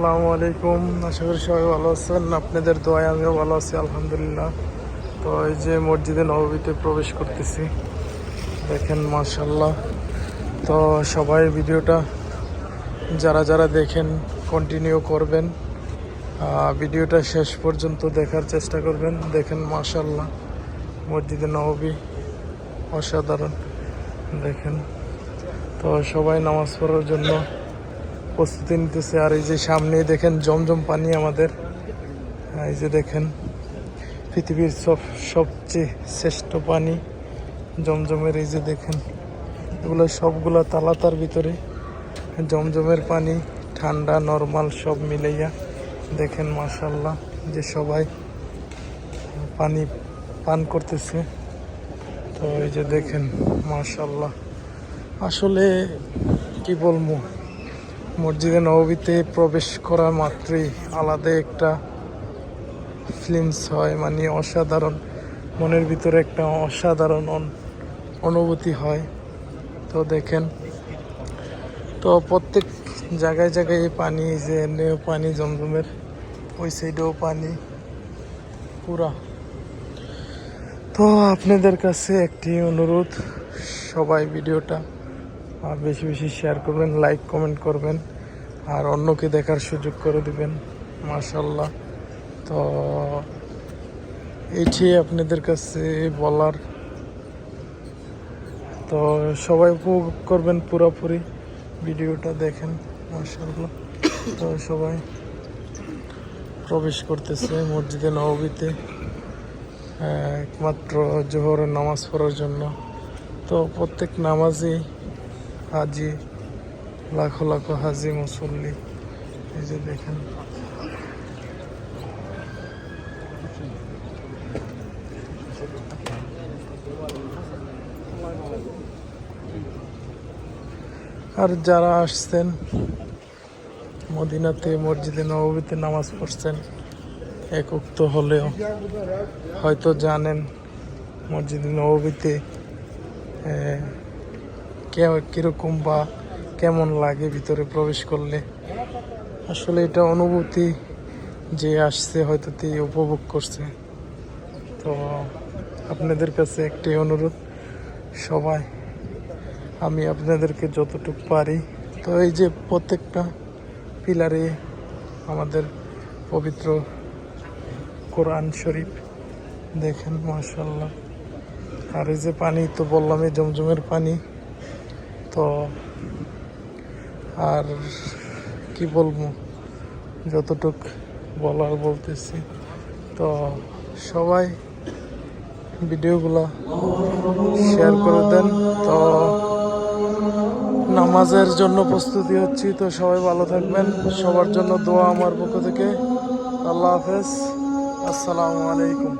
আসসালামু আলাইকুম। আশা করি সবাই ভালো আছেন। আপনাদের দোয়ায় আমিও ভালো আছি আলহামদুলিল্লাহ। তো এই যে মসজিদে নববীতে প্রবেশ করতেছি, দেখেন মাশাআল্লাহ। তো সবাই ভিডিওটা যারা যারা দেখেন কন্টিনিউ করবেন, ভিডিওটা শেষ পর্যন্ত দেখার চেষ্টা করবেন। দেখেন মাশাআল্লাহ, মসজিদে নববী অসাধারণ। দেখেন, তো সবাই নামাজ পড়ার জন্য প্রস্তুতি নিতেছে। আর এই যে সামনেই দেখেন জমজম পানি আমাদের, এই যে দেখেন পৃথিবীর সবচেয়ে শ্রেষ্ঠ পানি জমজমের। এই যে দেখেন এগুলো সবগুলা তালাতার ভিতরে জমজমের পানি, ঠান্ডা নরমাল সব মিলাইয়া। দেখেন মাশাআল্লাহ যে সবাই পানি পান করতেছে। তো এই যে দেখেন মাশাআল্লাহ, আসলে কি বলবো, মসজিদে নববীতে প্রবেশ করা মাত্রই আলাদা একটা ফিলিংস হয়, মানে অসাধারণ, মনের ভিতরে একটা অসাধারণ অনুভূতি হয়। তো দেখেন, তো প্রত্যেক জায়গায় জায়গায় পানি, যে এনেও পানি জমজমের, ওই সাইডেও পানি পুরা। তো আপনাদের কাছে একটি অনুরোধ, সবাই ভিডিওটা বেশি বেশি শেয়ার করবেন, লাইক কমেন্ট করবেন, আর অন্যকে দেখার সুযোগ করে দিবেন মাশাআল্লাহ। তো এইটি আপনাদের কাছে বলার। তো সবাই উপভোগ করবেন পুরোপুরি ভিডিওটা, দেখেন মাশাআল্লাহ। তো সবাই প্রবেশ করতেছে মসজিদে নববীতে একমাত্র জোহরের নামাজ পড়ার জন্য। তো প্রত্যেক নামাজই হাজি, লাখো লাখো হাজি মুসল্লি। এই যে দেখেন, আর যারা আসছেন মদিনাতে মসজিদে নববীতে নামাজ পড়ছেন এক উক্ত হলেও, হয়তো জানেন মসজিদে নববীতে কীরকম বা কেমন লাগে ভিতরে প্রবেশ করলে। আসলে এটা অনুভূতি, যে আসছে হয়তো উপভোগ করছে। তো আপনাদের কাছে একটি অনুরোধ, সবাই, আমি আপনাদেরকে যতটুকু পারি। তো এই যে প্রত্যেকটা পিলারে আমাদের পবিত্র কোরআন শরীফ, দেখেন মাশাআল্লাহ। আর এই যে পানি, তো বললামই জমজমের পানি। তো আর কি বলবো, যতটুক বলার বলতেছি। তো সবাই ভিডিওগুলো শেয়ার করে দেন। তো নামাজের জন্য প্রস্তুতি হচ্ছি। তো সবাই ভালো থাকবেন, সবার জন্য দোয়া আমার পক্ষ থেকে। আল্লাহ হাফেজ, আসসালামু আলাইকুম।